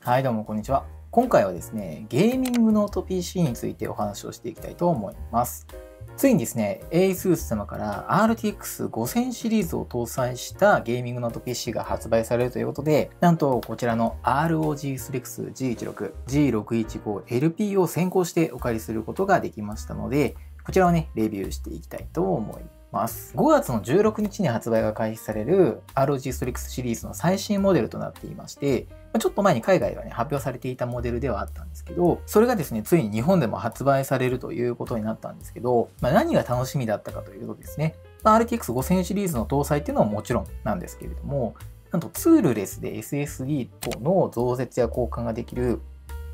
はい、どうもこんにちは。今回はですね、ゲーミングノート PC についてお話をしていきたいと思います。ついにですね、ASUS 様から RTX 5000シリーズを搭載したゲーミングノート PC が発売されるということで、なんとこちらの ROG Strix G16、G615LP を先行してお借りすることができましたので、こちらをね、レビューしていきたいと思います。5月の16日に発売が開始される ROG Strix シリーズの最新モデルとなっていまして、ちょっと前に海外ではね、発表されていたモデルではあったんですけど、それがですね、ついに日本でも発売されるということになったんですけど、何が楽しみだったかというとですね、RTX 5000シリーズの搭載っていうのはもちろんなんですけれども、なんとツールレスで SSD との増設や交換ができる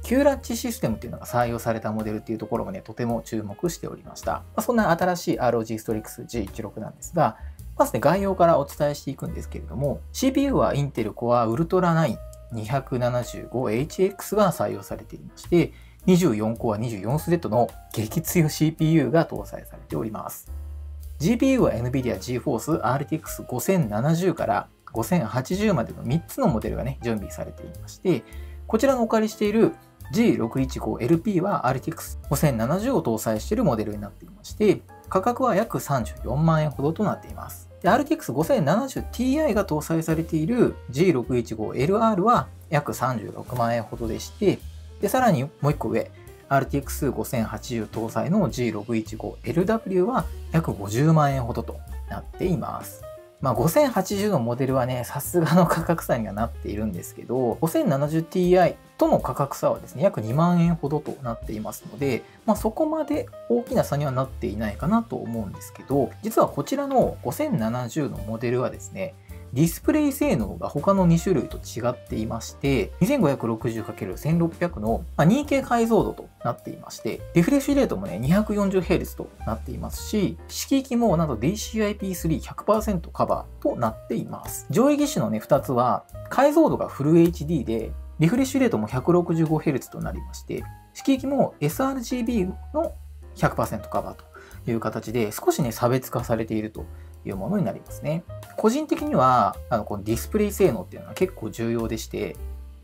Qラッチシステムっていうのが採用されたモデルっていうところもね、とても注目しておりました。そんな新しい ROG Strix G16 なんですが、まずね、概要からお伝えしていくんですけれども、CPU は Intel Core Ultra 9 275HX が採用されていまして、24コア24スレッドの激強 CPU が搭載されております。GPU は NVIDIA GeForce RTX 5070から5080までの3つのモデルがね、準備されていまして、こちらのお借りしている G615LP は RTX 5070を搭載しているモデルになっていまして、価格は約34万円ほどとなっています。RTX 5070 Ti が搭載されている G615LR は約36万円ほどでして、さらにもう1個上、RTX 5080搭載の G615LW は約50万円ほどとなっています。5080のモデルはね、さすがの価格差にはなっているんですけど、5070Ti との価格差はですね、約2万円ほどとなっていますので、そこまで大きな差にはなっていないかなと思うんですけど、実はこちらの5070のモデルはですね、ディスプレイ性能が他の2種類と違っていまして、2560×1600 の 2K 解像度となっていまして、リフレッシュレートもね、240Hz となっていますし、色域もなんと DCI-P3 100% カバーとなっています。上位機種のね、2つは、解像度がフル HD で、リフレッシュレートも 165Hz となりまして、色域も sRGB の 100% カバーという形で、少しね、差別化されているというものになりますね。個人的には、このディスプレイ性能っていうのは結構重要でして、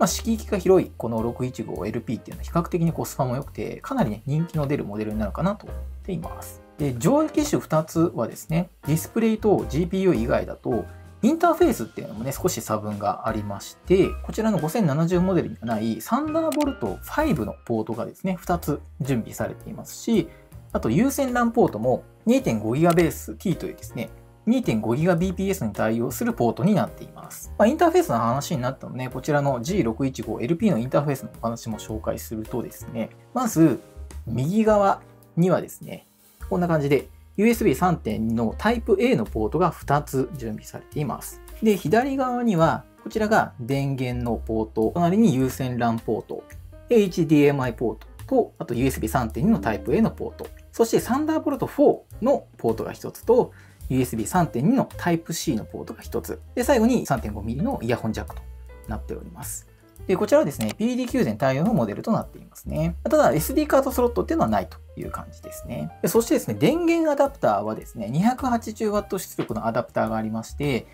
色域が広いこの 615LP っていうのは比較的にコスパも良くて、かなりね、人気の出るモデルになるかなと思っています。で、上位機種2つはですね、ディスプレイと GPU 以外だと、インターフェースっていうのもね、少し差分がありまして、こちらの5070モデルにはないサンダーボルト5のポートがですね、2つ準備されていますし、あと有線 LAN ポートも 2.5GBps というですね、2.5GBps に対応するポートになっています。インターフェースの話になったので、こちらの G615LP のインターフェースのお話も紹介するとですね、まず、右側にはですね、こんな感じで USB 3.2 の Type A のポートが2つ準備されています。で、左側には、こちらが電源のポート、隣に有線 LAN ポート、HDMI ポートと、あと USB 3.2 の Type A のポート、そしてサンダーボルト4のポートが1つと、USB 3.2 の Type-C のポートが1つ。で、最後に 3.5mm のイヤホンジャックとなっております。で、こちらはですね、PD9000 対応のモデルとなっていますね。ただ、SD カードスロットっていうのはないという感じですね。で、そしてですね、電源アダプターはですね、280W 出力のアダプターがありまして、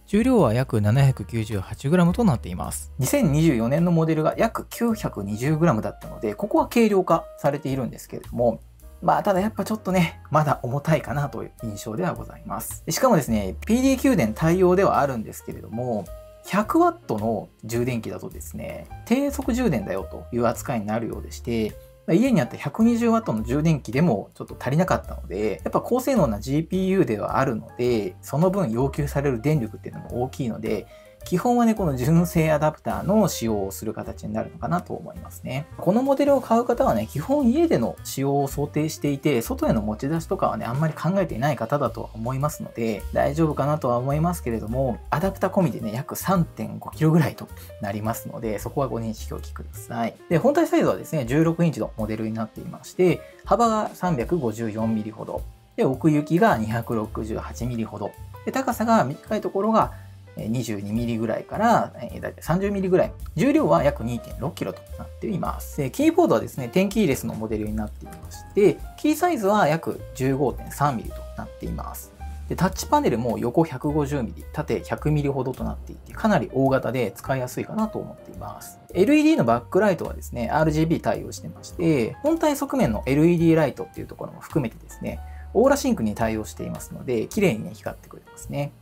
重量は約 798g となっています。2024年のモデルが約 920g だったので、ここは軽量化されているんですけれども、ただやっぱちょっとね、まだ重たいかなという印象ではございます。しかもですね、PD9000 対応ではあるんですけれども、100W の充電器だとですね、低速充電だよという扱いになるようでして、家にあった 120W の充電器でもちょっと足りなかったので、やっぱ高性能な GPU ではあるので、その分要求される電力っていうのも大きいので、基本はね、この純正アダプターの使用をする形になるのかなと思いますね。このモデルを買う方はね、基本家での使用を想定していて、外への持ち出しとかはね、あんまり考えていない方だとは思いますので、大丈夫かなとは思いますけれども、アダプター込みでね、約 3.5kg ぐらいとなりますので、そこはご認識おきください。で、本体サイズはですね、16インチのモデルになっていまして、幅が 354mm ほど、で、奥行きが 268mm ほど、で、高さが短いところが22mm ぐらいからだいたい 30mm ぐらい。重量は約 2.6kg となっています。キーボードはですね、10キーレスのモデルになっていまして、キーサイズは約 15.3mm となっています。で、タッチパネルも横 150mm、縦 100mm ほどとなっていて、かなり大型で使いやすいかなと思っています。LED のバックライトはですね、RGB 対応してまして、本体側面の LED ライトっていうところも含めてですね、オーラシンクに対応していますので、綺麗にね、光ってくれますね。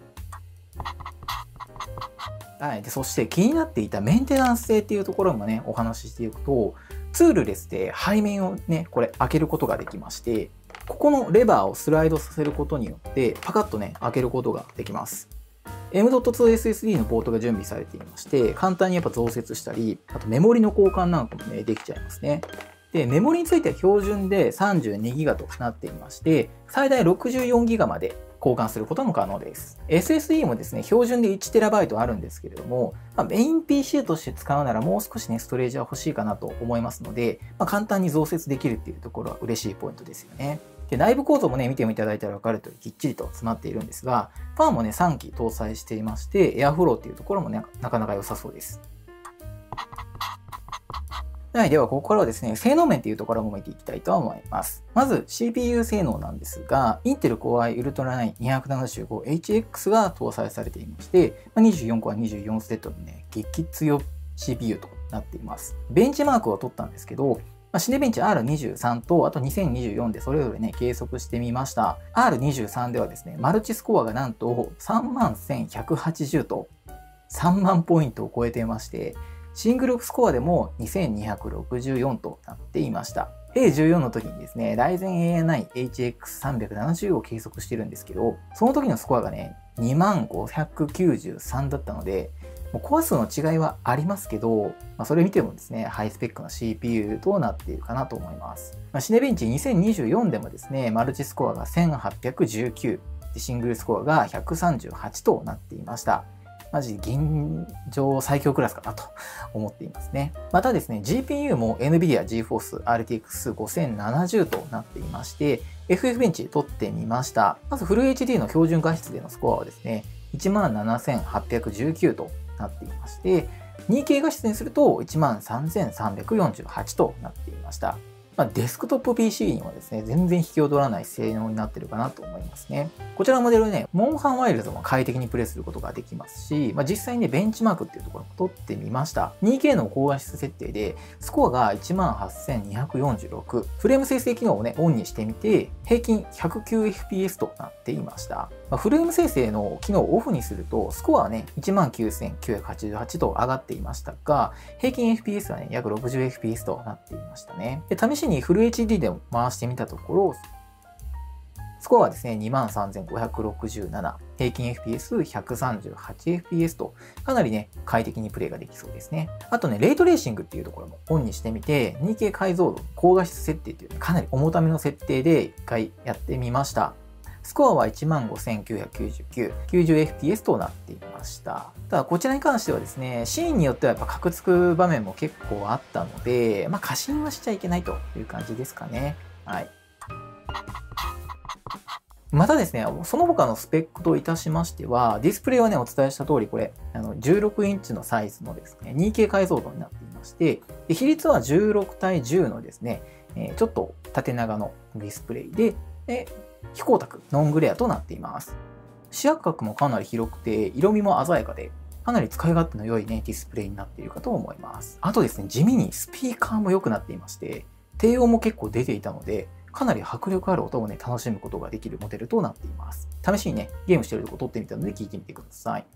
はい。で、そして気になっていたメンテナンス性っていうところもね、お話ししていくと、ツールレスで背面をね、これ開けることができまして、ここのレバーをスライドさせることによって、パカッとね、開けることができます。M.2 SSD のポートが準備されていまして、簡単にやっぱ増設したり、あとメモリの交換なんかもね、できちゃいますね。で、メモリについては標準で 32GB となっていまして、最大 64GB まで交換することも可能です。SSD もですね、標準で 1TB あるんですけれども、メイン PC として使うならもう少しね、ストレージは欲しいかなと思いますので、簡単に増設できるっていうところは嬉しいポイントですよね。で、内部構造もね、見ていただいたら分かるとおりきっちりと詰まっているんですが、ファンもね、3機搭載していまして、エアフローっていうところもね、なかなか良さそうです。はい。では、ここからはですね、性能面というところも見ていきたいと思います。まず、CPU 性能なんですが、Intel Core i Ultra 9 275HX が搭載されていまして、24コア24スレッドのね、激強 CPU となっています。ベンチマークを取ったんですけど、シネベンチ R23 と、あと2024でそれぞれね、計測してみました。R23 ではですね、マルチスコアがなんと31,180と3万ポイントを超えていまして、シングルスコアでも2264となっていました。A14 の時にですね、Ryzen AI 9HX370 を計測してるんですけど、その時のスコアがね、2593だったので、コア数の違いはありますけど、それ見てもですね、ハイスペックな CPU となっているかなと思います。シネベンチ2024でもですね、マルチスコアが1819、シングルスコアが138となっていました。マジ現状最強クラスかなと思っていますね。またですね、GPU も NVIDIA GeForce RTX 5070となっていまして、FF ベンチ取ってみました。まずフル HD の標準画質でのスコアはですね、17,819となっていまして、2K 画質にすると 13,348 となっていました。デスクトップ PC にもですね、全然引き劣らない性能になってるかなと思いますね。こちらのモデルね、モンハンワイルドも快適にプレイすることができますし、実際にね、ベンチマークっていうところも取ってみました。2K の高画質設定で、スコアが18,246。フレーム生成機能をね、オンにしてみて、平均 109fps となっていました。フレーム生成の機能をオフにすると、スコアはね、19,988と上がっていましたが、平均 FPS はね、約 60fps となっていましたね。で、試しにフル HD でも回してみたところ、スコアはですね、23,567、平均 FPS138fps と、かなりね、快適にプレイができそうですね。あとね、レイトレーシングっていうところもオンにしてみて、2K 解像度、高画質設定っていう、かなり重ための設定で一回やってみました。スコアは15,999、90fps となっていました。ただ、こちらに関してはですね、シーンによってはやっぱカクつく場面も結構あったので、過信はしちゃいけないという感じですかね。はい。またですね、その他のスペックといたしましては、ディスプレイはね、お伝えした通り、これ、16インチのサイズのですね、2K 解像度になっていまして、比率は16対10のですね、ちょっと縦長のディスプレイで、非光沢、ノングレアとなっています。視野角もかなり広くて、色味も鮮やかで、かなり使い勝手の良いね、ディスプレイになっているかと思います。あとですね、地味にスピーカーも良くなっていまして、低音も結構出ていたので、かなり迫力ある音をね、楽しむことができるモデルとなっています。試しにね、ゲームしているとこ撮ってみたので聞いてみてください。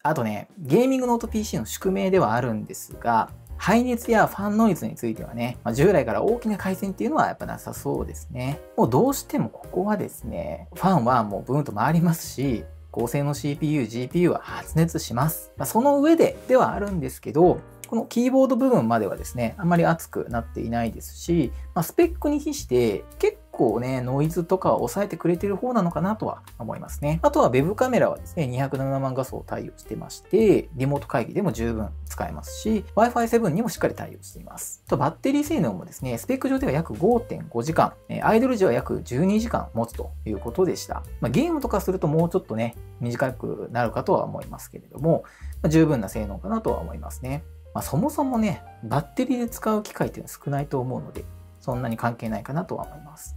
あとね、ゲーミングノート PC の宿命ではあるんですが、排熱やファンノイズについてはね、従来から大きな改善っていうのはやっぱなさそうですね。もうどうしてもここはですね、ファンはもうブーンと回りますし、高性能 CPU、GPU は発熱します。その上ではあるんですけど、このキーボード部分まではですね、あんまり熱くなっていないですし、スペックに比して結構ね、ノイズとかを抑えてくれてる方なのかなとは思いますね。あとは Web カメラはですね、207万画素を対応してまして、リモート会議でも十分使えますし、Wi-Fi 7にもしっかり対応しています。バッテリー性能もですね、スペック上では約 5.5 時間、アイドル時は約12時間持つということでした。ゲームとかするともうちょっとね、短くなるかとは思いますけれども、十分な性能かなとは思いますね。そもそもね、バッテリーで使う機会っていうのは少ないと思うので、そんなに関係ないかなとは思います。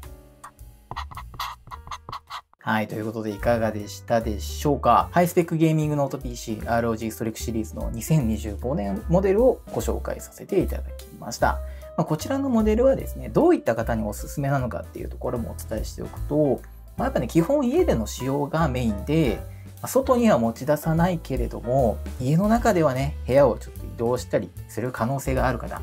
はい、ということでいかがでしたでしょうか。ハイスペックゲーミングノート PC ROG ストリックシリーズの2025年モデルをご紹介させていただきました。こちらのモデルはですね、どういった方におすすめなのかっていうところもお伝えしておくと、やっぱね、基本家での使用がメインで、外には持ち出さないけれども、家の中ではね、部屋をちょっと移動したりする可能性がある方。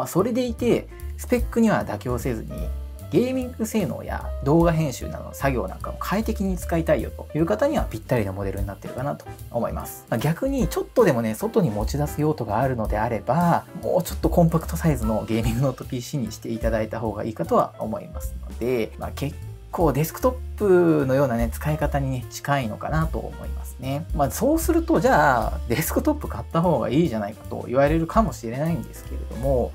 それでいて、スペックには妥協せずに、ゲーミング性能や動画編集などの作業なんかを快適に使いたいよという方にはぴったりなモデルになっているかなと思います。逆にちょっとでもね、外に持ち出す用途があるのであれば、もうちょっとコンパクトサイズのゲーミングノート PC にしていただいた方がいいかとは思いますので、結構デスクトップのようなね、使い方にね、近いのかなと思いますね。そうすると、じゃあ、デスクトップ買った方がいいじゃないかと言われるかもしれないんですけれども、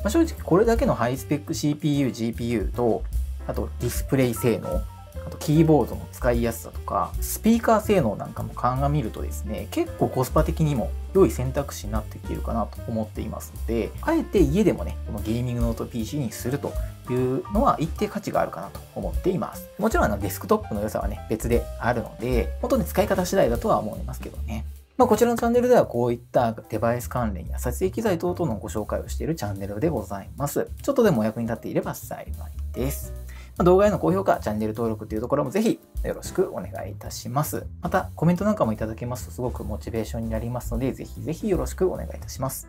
正直これだけのハイスペック CPU、GPU と、あとディスプレイ性能、あとキーボードの使いやすさとか、スピーカー性能なんかも鑑みるとですね、結構コスパ的にも良い選択肢になってきているかなと思っていますので、あえて家でもね、このゲーミングノート PC にするというのは一定価値があるかなと思っています。もちろんデスクトップの良さはね、別であるので、本当に使い方次第だとは思いますけどね。こちらのチャンネルではこういったデバイス関連や撮影機材等々のご紹介をしているチャンネルでございます。ちょっとでもお役に立っていれば幸いです。動画への高評価、チャンネル登録というところもぜひよろしくお願いいたします。またコメントなんかもいただけますとすごくモチベーションになりますので、ぜひぜひよろしくお願いいたします。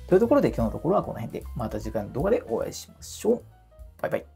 というところで今日のところはこの辺で、また次回の動画でお会いしましょう。バイバイ。